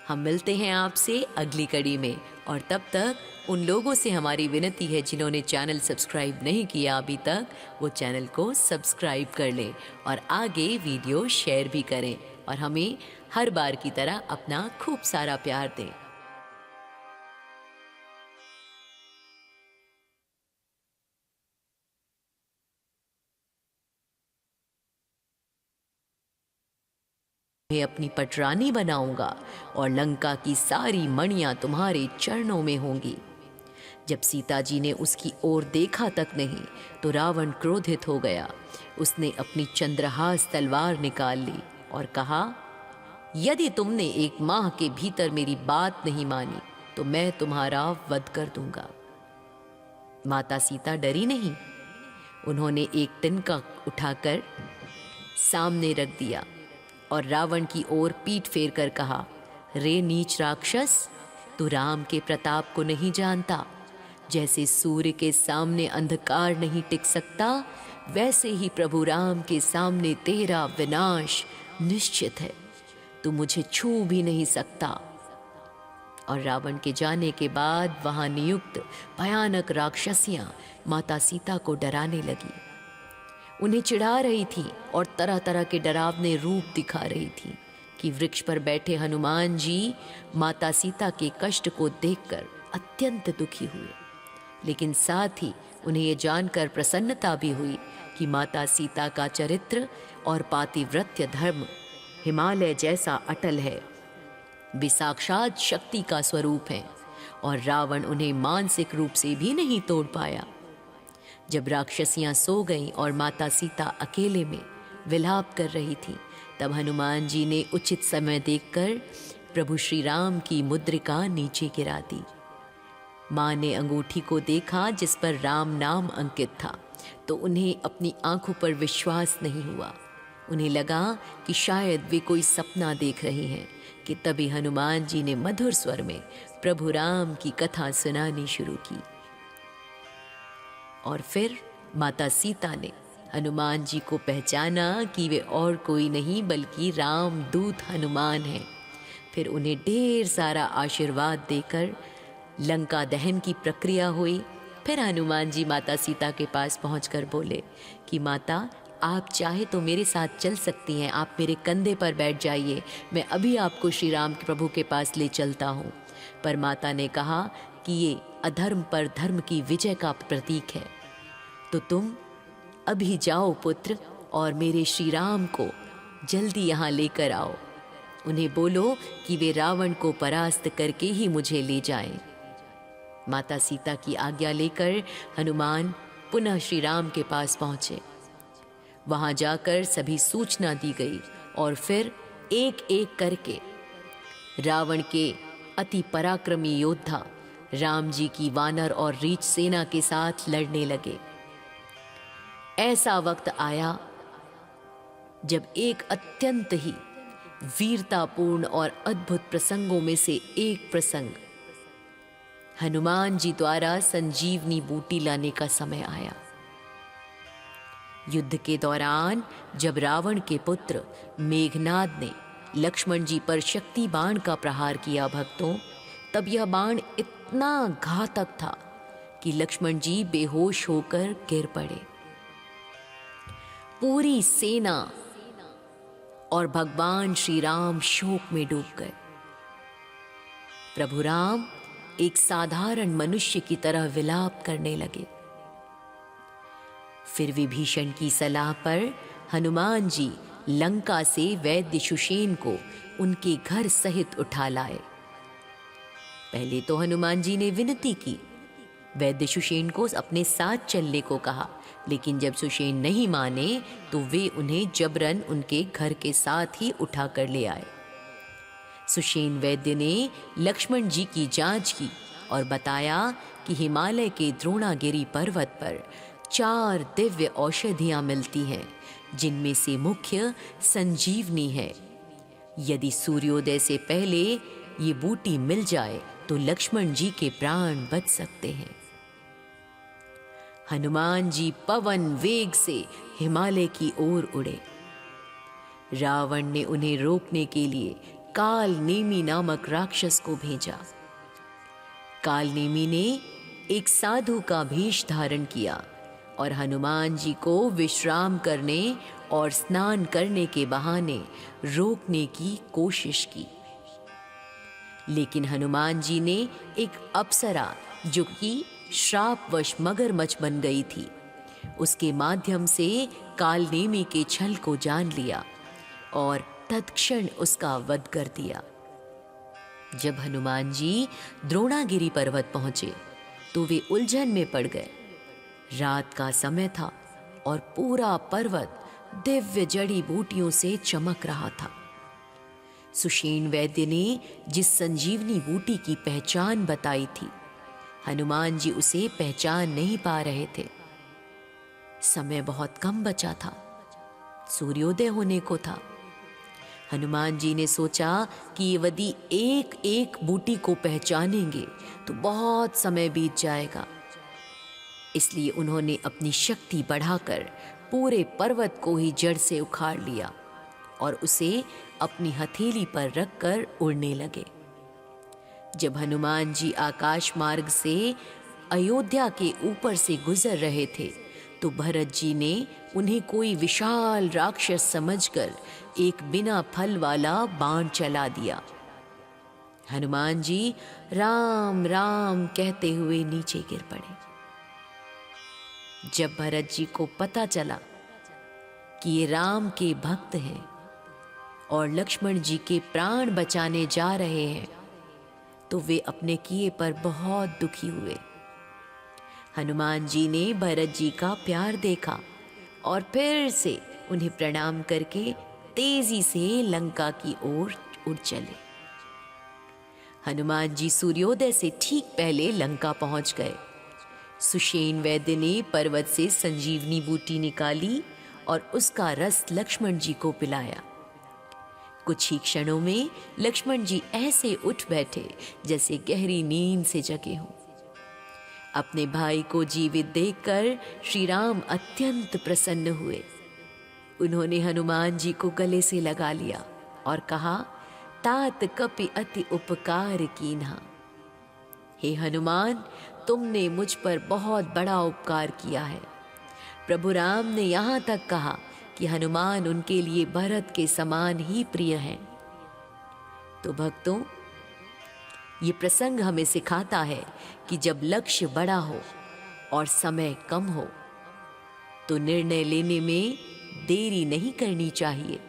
हम मिलते हैं आपसे अगली कड़ी में, और तब तक उन लोगों से हमारी विनती है जिन्होंने चैनल सब्सक्राइब नहीं किया अभी तक, वो चैनल को सब्सक्राइब कर लें और आगे वीडियो शेयर भी करें और हमें हर बार की तरह अपना खूब सारा प्यार दें। मैं अपनी पटरानी बनाऊंगा और लंका की सारी मणियां तुम्हारे चरणों में होंगी। जब सीता जी ने उसकी ओर देखा तक नहीं तो रावण क्रोधित हो गया। उसने अपनी चंद्रहास तलवार निकाल ली और कहा, यदि तुमने 1 माह के भीतर मेरी बात नहीं मानी तो मैं तुम्हारा वध कर दूंगा। माता सीता डरी नहीं। उन्होंने एक तिनका उठाकर सामने रख दिया और रावण की ओर पीठ फेर कर कहा, रे नीच राक्षस, तू राम के प्रताप को नहीं जानता। जैसे सूर्य के सामने अंधकार नहीं टिक सकता, वैसे ही प्रभु राम के सामने तेरा विनाश निश्चित है। तू मुझे छू भी नहीं सकता। और रावण के जाने के बाद वहां नियुक्त भयानक राक्षसियां माता सीता को डराने लगी, उन्हें चिढ़ा रही थी और तरह तरह के डरावने रूप दिखा रही थी कि वृक्ष पर बैठे हनुमान जी माता सीता के कष्ट को देखकर अत्यंत दुखी हुए, लेकिन साथ ही उन्हें ये जानकर प्रसन्नता भी हुई कि माता सीता का चरित्र और पातिव्रत्य धर्म हिमालय जैसा अटल है। वे साक्षात शक्ति का स्वरूप हैं और रावण उन्हें मानसिक रूप से भी नहीं तोड़ पाया। जब राक्षसियां सो गईं और माता सीता अकेले में विलाप कर रही थी, तब हनुमान जी ने उचित समय देखकर प्रभु श्री राम की मुद्रिका नीचे गिरा दी। माँ ने अंगूठी को देखा जिस पर राम नाम अंकित था, तो उन्हें अपनी आंखों पर विश्वास नहीं हुआ। उन्हें लगा कि शायद वे कोई सपना देख रही हैं कि तभी हनुमान जी ने मधुर स्वर में प्रभु राम की कथा सुनानी शुरू की। और फिर माता सीता ने हनुमान जी को पहचाना कि वे और कोई नहीं बल्कि राम दूत हनुमान हैं। फिर उन्हें ढेर सारा आशीर्वाद देकर लंका दहन की प्रक्रिया हुई। फिर हनुमान जी माता सीता के पास पहुंचकर बोले कि माता, आप चाहे तो मेरे साथ चल सकती हैं, आप मेरे कंधे पर बैठ जाइए, मैं अभी आपको श्री राम के प्रभु के पास ले चलता हूँ। पर माता ने कहा कि ये अधर्म पर धर्म की विजय का प्रतीक है, तो तुम अभी जाओ पुत्र और मेरे श्री राम को जल्दी यहाँ लेकर आओ। उन्हें बोलो कि वे रावण को परास्त करके ही मुझे ले जाएं। माता सीता की आज्ञा लेकर हनुमान पुनः श्री राम के पास पहुंचे। वहां जाकर सभी सूचना दी गई और फिर एक एक करके रावण के अति पराक्रमी योद्धा राम जी की वानर और रीछ सेना के साथ लड़ने लगे। ऐसा वक्त आया जब एक अत्यंत ही वीरतापूर्ण और अद्भुत प्रसंगों में से एक प्रसंग, हनुमान जी द्वारा संजीवनी बूटी लाने का समय आया। युद्ध के दौरान जब रावण के पुत्र मेघनाद ने लक्ष्मण जी पर शक्ति बाण का प्रहार किया भक्तों, तब यह बाण इतना घातक था कि लक्ष्मण जी बेहोश होकर गिर पड़े। पूरी सेना और भगवान श्री राम शोक में डूब गए। प्रभु राम एक साधारण मनुष्य की तरह विलाप करने लगे। फिर विभीषण की सलाह पर हनुमान जी लंका से वैद्य सुषेण को उनके घर सहित उठा लाए। पहले तो हनुमान जी ने विनती की, वैद्य सुषेण को अपने साथ चलने को कहा, लेकिन जब सुषेण नहीं माने तो वे उन्हें जबरन उनके घर के साथ ही उठा कर ले आए। सुषेण वैद्य ने लक्ष्मण जी की जांच की और बताया कि हिमालय के द्रोणागिरी पर्वत पर 4 दिव्य औषधियां मिलती हैं, जिनमें से मुख्य संजीवनी है। यदि सूर्योदय से पहले ये बूटी मिल जाए तो लक्ष्मण जी के प्राण बच सकते हैं। हनुमान जी पवन वेग से हिमालय की ओर उड़े। रावण ने उन्हें रोकने के लिए काल नेमी नामक राक्षस को भेजा। काल नेमी ने एक साधु का भेष धारण किया और हनुमान जी को विश्राम करने और स्नान करने के बहाने रोकने की कोशिश की। लेकिन हनुमान जी ने एक अप्सरा जो कि श्रापवश मगरमच्छ बन गई थी, उसके माध्यम से कालनेमी के छल को जान लिया और तत्क्षण उसका वध कर दिया। जब हनुमान जी द्रोणागिरी पर्वत पहुंचे तो वे उलझन में पड़ गए। रात का समय था और पूरा पर्वत दिव्य जड़ी बूटियों से चमक रहा था। सुषेण वैद्य ने जिस संजीवनी बूटी की पहचान बताई थी, हनुमान जी उसे पहचान नहीं पा रहे थे। समय बहुत कम बचा था, सूर्योदय होने को था। हनुमान जी ने सोचा कि यदि एक एक बूटी को पहचानेंगे तो बहुत समय बीत जाएगा, इसलिए उन्होंने अपनी शक्ति बढ़ाकर पूरे पर्वत को ही जड़ से उखाड़ लिया और उसे अपनी हथेली पर रखकर उड़ने लगे। जब हनुमान जी आकाश मार्ग से अयोध्या के ऊपर से गुजर रहे थे तो भरत जी ने उन्हें कोई विशाल राक्षस समझकर एक बिना फल वाला बाण चला दिया। हनुमान जी राम राम कहते हुए नीचे गिर पड़े। जब भरत जी को पता चला कि ये राम के भक्त हैं और लक्ष्मण जी के प्राण बचाने जा रहे हैं तो वे अपने किए पर बहुत दुखी हुए। हनुमान जी ने भरत जी का प्यार देखा और फिर से उन्हें प्रणाम करके तेजी से लंका की ओर उड़ चले। हनुमान जी सूर्योदय से ठीक पहले लंका पहुंच गए। सुषेण वैद्य ने पर्वत से संजीवनी बूटी निकाली और उसका रस लक्ष्मण जी को पिलाया। कुछ ही क्षणों में लक्ष्मण जी ऐसे उठ बैठे जैसे गहरी नींद से जगे हों। अपने भाई को जीवित देखकर श्री राम अत्यंत प्रसन्न हुए। उन्होंने हनुमान जी को गले से लगा लिया और कहा, तात कपि अति उपकार कीन्हा। हे हनुमान, तुमने मुझ पर बहुत बड़ा उपकार किया है। प्रभु राम ने यहाँ तक कहा कि हनुमान उनके लिए भरत के समान ही प्रिय हैं। तो भक्तों, ये प्रसंग हमें सिखाता है कि जब लक्ष्य बड़ा हो और समय कम हो तो निर्णय लेने में देरी नहीं करनी चाहिए।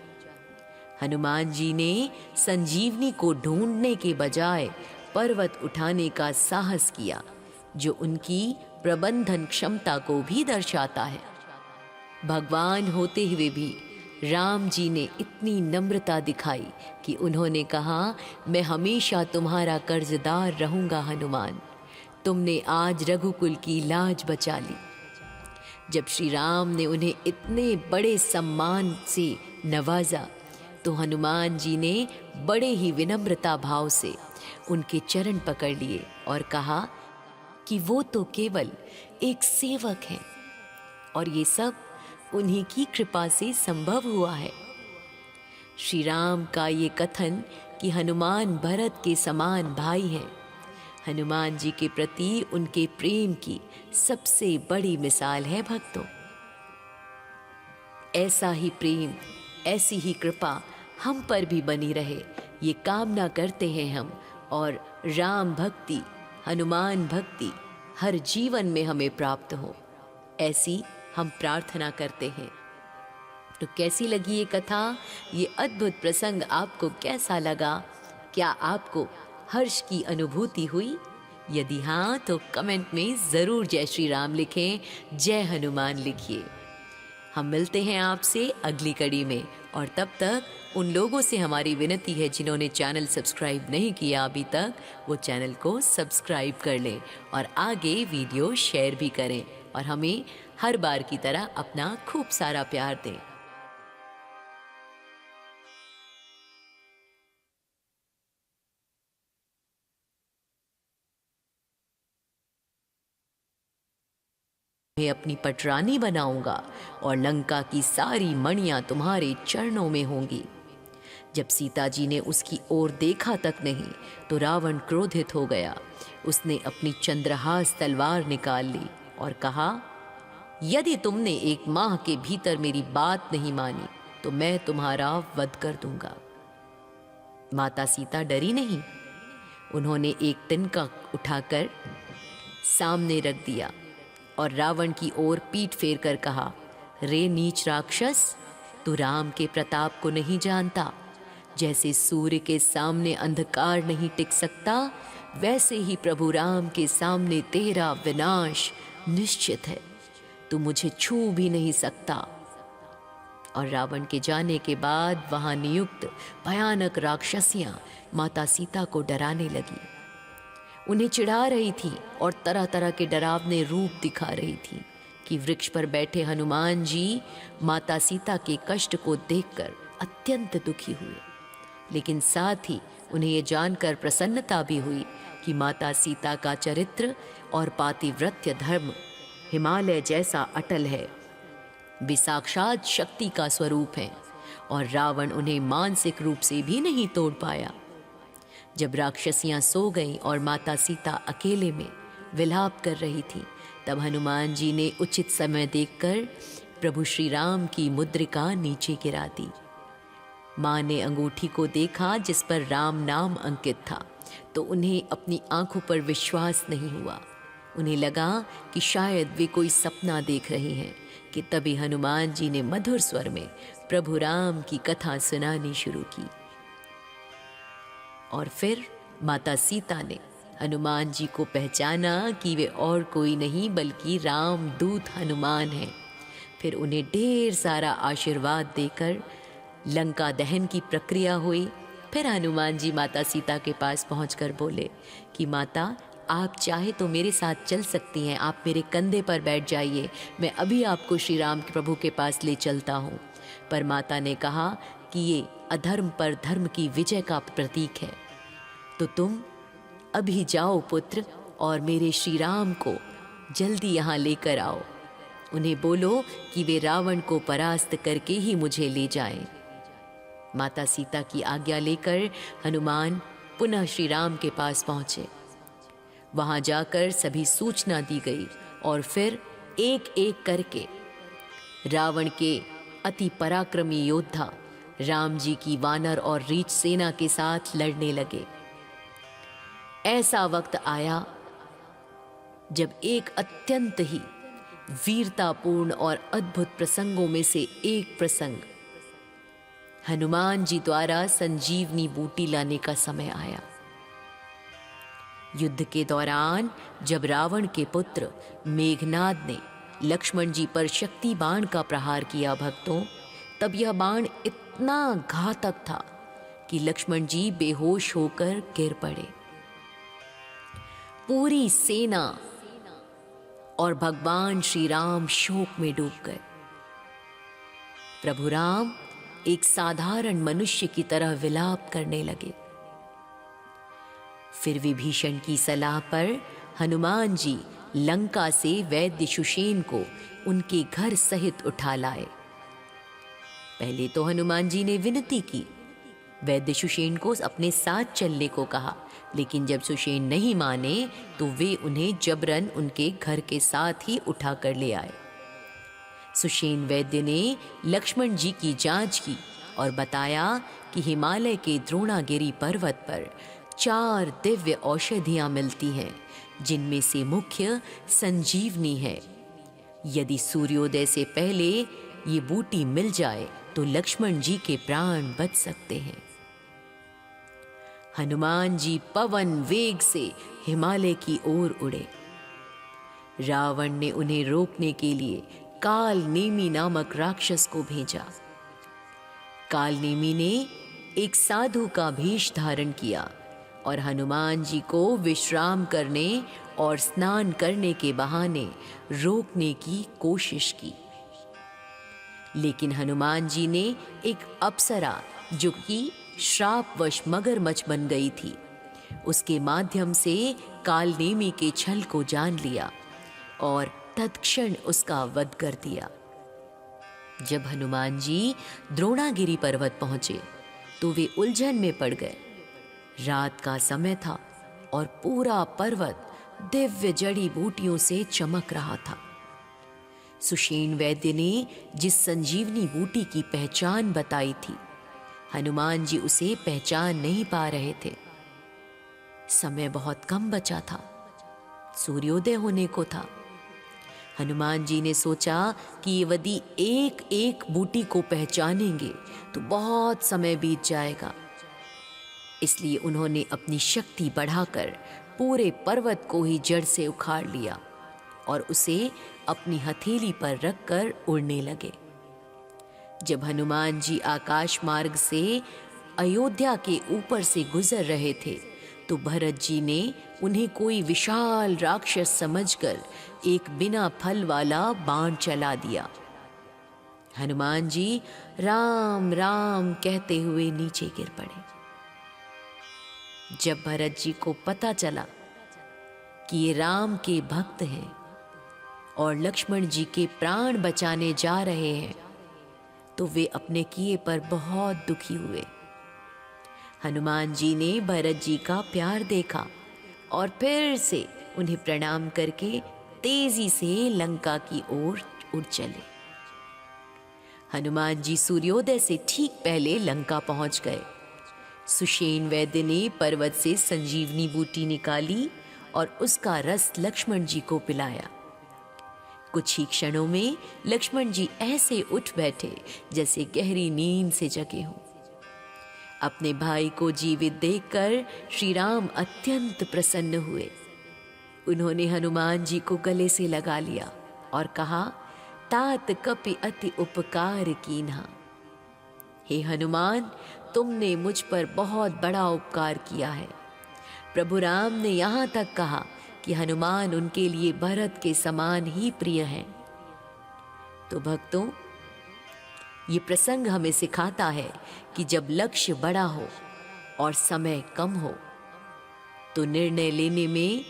हनुमान जी ने संजीवनी को ढूंढने के बजाय पर्वत उठाने का साहस किया, जो उनकी प्रबंधन क्षमता को भी दर्शाता है। भगवान होते हुए भी राम जी ने इतनी नम्रता दिखाई कि उन्होंने कहा, मैं हमेशा तुम्हारा कर्जदार रहूंगा हनुमान। तुमने आज रघुकुल की लाज बचा ली। जब श्री राम ने उन्हें इतने बड़े सम्मान से नवाजा तो हनुमान जी ने बड़े ही विनम्रता भाव से उनके चरण पकड़ लिए और कहा कि वो तो केवल एक सेवक हैं और ये सब उन्हीं की कृपा से संभव हुआ है। श्री राम का ये कथन कि हनुमान भरत के समान भाई हैं, हनुमान जी के प्रति उनके प्रेम की सबसे बड़ी मिसाल है। भक्तों, ऐसा ही प्रेम, ऐसी ही कृपा हम पर भी बनी रहे, ये कामना करते हैं हम। और राम भक्ति, हनुमान भक्ति हर जीवन में हमें प्राप्त हो, ऐसी हम प्रार्थना करते हैं। तो कैसी लगी ये कथा, ये अद्भुत प्रसंग आपको कैसा लगा? क्या आपको हर्ष की अनुभूति हुई? यदि हाँ तो कमेंट में ज़रूर जय श्री राम लिखें, जय हनुमान लिखिए। हम मिलते हैं आपसे अगली कड़ी में, और तब तक उन लोगों से हमारी विनती है जिन्होंने चैनल सब्सक्राइब नहीं किया अभी तक, वो चैनल को सब्सक्राइब कर लें और आगे वीडियो शेयर भी करें और हमें हर बार की तरह अपना खूब सारा प्यार दें। मैं अपनी पटरानी बनाऊंगा और लंका की सारी मणियां तुम्हारे चरणों में होंगी। जब सीता जी ने उसकी ओर देखा तक नहीं तो रावण क्रोधित हो गया। उसने अपनी चंद्रहास तलवार निकाल ली और कहा, यदि तुमने 1 माह के भीतर मेरी बात नहीं मानी तो मैं तुम्हारा वध कर दूंगा। माता सीता डरी नहीं। उन्होंने एक तिनका उठाकर सामने रख दिया और रावण की ओर पीठ फेर कर कहा, रे नीच राक्षस, तू राम के प्रताप को नहीं जानता। जैसे सूर्य के सामने अंधकार नहीं टिक सकता, वैसे ही प्रभु राम के सामने तेरा विनाश निश्चित है। तू मुझे छू भी नहीं सकता। और रावण के जाने के बाद वहां नियुक्त भयानक राक्षसियां माता सीता को डराने लगी, उन्हें चिढ़ा रही थी और तरह तरह के डरावने रूप दिखा रही थी कि वृक्ष पर बैठे हनुमान जी माता सीता के कष्ट को देखकर अत्यंत दुखी हुए। लेकिन साथ ही उन्हें ये जानकर प्रसन्नता भी हुई कि माता सीता का चरित्र और पातिव्रत्य धर्म हिमालय जैसा अटल है। वे साक्षात शक्ति का स्वरूप हैं और रावण उन्हें मानसिक रूप से भी नहीं तोड़ पाया। जब राक्षसियां सो गईं और माता सीता अकेले में विलाप कर रही थी, तब हनुमान जी ने उचित समय देखकर प्रभु श्री राम की मुद्रिका नीचे गिरा दी। माँ ने अंगूठी को देखा जिस पर राम नाम अंकित था, तो उन्हें अपनी आंखों पर विश्वास नहीं हुआ। उन्हें लगा कि शायद वे कोई सपना देख रही हैं कि तभी हनुमान जी ने मधुर स्वर में प्रभु राम की कथा सुनानी शुरू की। और फिर माता सीता ने हनुमान जी को पहचाना कि वे और कोई नहीं बल्कि रामदूत हनुमान हैं। फिर उन्हें ढेर सारा आशीर्वाद देकर लंका दहन की प्रक्रिया हुई। फिर हनुमान जी माता सीता के पास पहुंचकर बोले कि माता, आप चाहे तो मेरे साथ चल सकती हैं, आप मेरे कंधे पर बैठ जाइए, मैं अभी आपको श्री राम के प्रभु के पास ले चलता हूँ। पर माता ने कहा कि ये अधर्म पर धर्म की विजय का प्रतीक है, तो तुम अभी जाओ पुत्र और मेरे श्री राम को जल्दी यहाँ लेकर आओ। उन्हें बोलो कि वे रावण को परास्त करके ही मुझे ले जाएं। माता सीता की आज्ञा लेकर हनुमान पुनः श्री राम के पास पहुंचे। वहां जाकर सभी सूचना दी गई और फिर एक एक करके रावण के अति पराक्रमी योद्धा राम जी की वानर और रीछ सेना के साथ लड़ने लगे। ऐसा वक्त आया जब एक अत्यंत ही वीरतापूर्ण और अद्भुत प्रसंगों में से एक प्रसंग, हनुमान जी द्वारा संजीवनी बूटी लाने का समय आया। युद्ध के दौरान जब रावण के पुत्र मेघनाद ने लक्ष्मण जी पर शक्ति बाण का प्रहार किया भक्तों, तब यह बाण इतना घातक था कि लक्ष्मण जी बेहोश होकर गिर पड़े। पूरी सेना और भगवान श्री राम शोक में डूब गए। प्रभु राम एक साधारण मनुष्य की तरह विलाप करने लगे। फिर विभीषण की सलाह पर हनुमान जी लंका से वैद्य सुषेण को उनके घर सहित उठा लाए। पहले तो हनुमान जी ने विनती की, वैद्य सुषेण को अपने साथ चलने को कहा, लेकिन जब सुषेण नहीं माने तो वे उन्हें जबरन उनके घर के साथ ही उठा कर ले आए। सुषेण वैद्य ने लक्ष्मण जी की जांच की और बताया कि हिमालय के द्रोणागिरी पर्वत पर 4 दिव्य औषधियां मिलती हैं, जिनमें से मुख्य संजीवनी है। यदि सूर्योदय से पहले ये बूटी मिल जाए तो लक्ष्मण जी के प्राण बच सकते हैं। हनुमान जी पवन वेग से हिमालय की ओर उड़े। रावण ने उन्हें रोकने के लिए काल नेमी नामक राक्षस को भेजा। काल नेमी ने एक साधु का भेष धारण किया और हनुमान जी को विश्राम करने और स्नान करने के बहाने रोकने की कोशिश की। लेकिन हनुमान जी ने एक अप्सरा जो कि श्रापवश मगरमच्छ बन गई थी, उसके माध्यम से कालनेमी के छल को जान लिया और तत्क्षण उसका वध कर दिया। जब हनुमान जी द्रोणागिरी पर्वत पहुंचे तो वे उलझन में पड़ गए। रात का समय था और पूरा पर्वत दिव्य जड़ी बूटियों से चमक रहा था। सुषेण वैद्य ने जिस संजीवनी बूटी की पहचान बताई थी, हनुमान जी उसे पहचान नहीं पा रहे थे। समय बहुत कम बचा था, सूर्योदय होने को था। हनुमान जी ने सोचा कि यदि एक एक बूटी को पहचानेंगे तो बहुत समय बीत जाएगा। इसलिए उन्होंने अपनी शक्ति बढ़ाकर पूरे पर्वत को ही जड़ से उखाड़ लिया और उसे अपनी हथेली पर रखकर उड़ने लगे। जब हनुमान जी आकाश मार्ग से अयोध्या के ऊपर से गुजर रहे थे तो भरत जी ने उन्हें कोई विशाल राक्षस समझकर एक बिना फल वाला बाण चला दिया। हनुमान जी राम राम कहते हुए नीचे गिर पड़े। जब भरत जी को पता चला कि ये राम के भक्त हैं और लक्ष्मण जी के प्राण बचाने जा रहे हैं, तो वे अपने किए पर बहुत दुखी हुए। हनुमान जी ने भरत जी का प्यार देखा और फिर से उन्हें प्रणाम करके तेजी से लंका की ओर उड़ चले। हनुमान जी सूर्योदय से ठीक पहले लंका पहुंच गए। सुषेण वैद्य ने पर्वत से संजीवनी बूटी निकाली और उसका रस लक्ष्मण जी को पिलाया। कुछ ही क्षणों में लक्ष्मण जी ऐसे उठ बैठे जैसे गहरी नींद से जगे हों। अपने भाई को जीवित देखकर श्री राम अत्यंत प्रसन्न हुए। उन्होंने हनुमान जी को गले से लगा लिया और कहा, तात कपि अति उपकार कीन्हा। हे हनुमान, तुमने मुझ पर बहुत बड़ा उपकार किया है। प्रभु राम ने यहाँ तक कहा कि हनुमान उनके लिए भरत के समान ही प्रिय हैं। तो भक्तों, ये प्रसंग हमें सिखाता है कि जब लक्ष्य बड़ा हो और समय कम हो तो निर्णय लेने में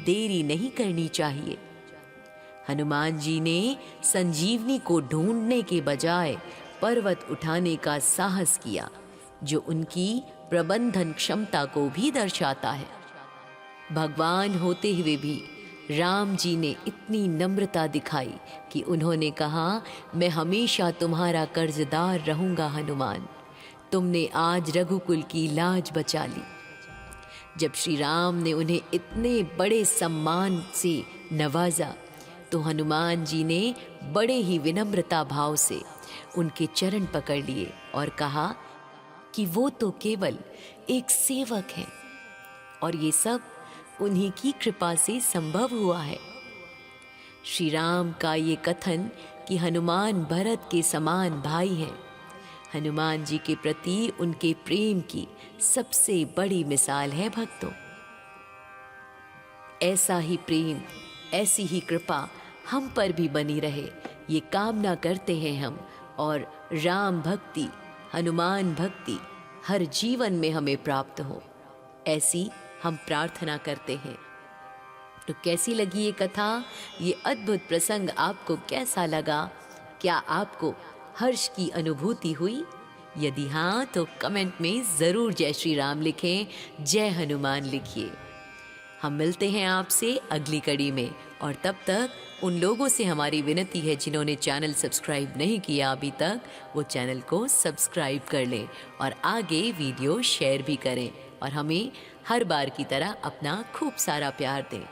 देरी नहीं करनी चाहिए। हनुमान जी ने संजीवनी को ढूंढने के बजाय पर्वत उठाने का साहस किया, जो उनकी प्रबंधन क्षमता को भी दर्शाता है। भगवान होते हुए भी राम जी ने इतनी नम्रता दिखाई कि उन्होंने कहा, मैं हमेशा तुम्हारा कर्जदार रहूंगा हनुमान, तुमने आज रघुकुल की लाज बचा ली। जब श्री राम ने उन्हें इतने बड़े सम्मान से नवाजा तो हनुमान जी ने बड़े ही विनम्रता भाव से उनके चरण पकड़ लिए और कहा कि वो तो केवल एक सेवक हैं और ये सब उन्हीं की कृपा से संभव हुआ है। श्री राम का ये कथन कि हनुमान भरत के समान भाई हैं, हनुमान जी के प्रति उनके प्रेम की सबसे बड़ी मिसाल है। भक्तों, ऐसा ही प्रेम, ऐसी ही कृपा हम पर भी बनी रहे, ये कामना करते हैं हम। और राम भक्ति, हनुमान भक्ति हर जीवन में हमें प्राप्त हो, ऐसी हम प्रार्थना करते हैं। तो कैसी लगी ये कथा, ये अद्भुत प्रसंग आपको कैसा लगा? क्या आपको हर्ष की अनुभूति हुई? यदि हाँ, तो कमेंट में ज़रूर जय श्री राम लिखें, जय हनुमान लिखिए। हम मिलते हैं आपसे अगली कड़ी में, और तब तक उन लोगों से हमारी विनती है जिन्होंने चैनल सब्सक्राइब नहीं किया अभी तक, वो चैनल को सब्सक्राइब कर लें और आगे वीडियो शेयर भी करें और हमें हर बार की तरह अपना खूब सारा प्यार दें।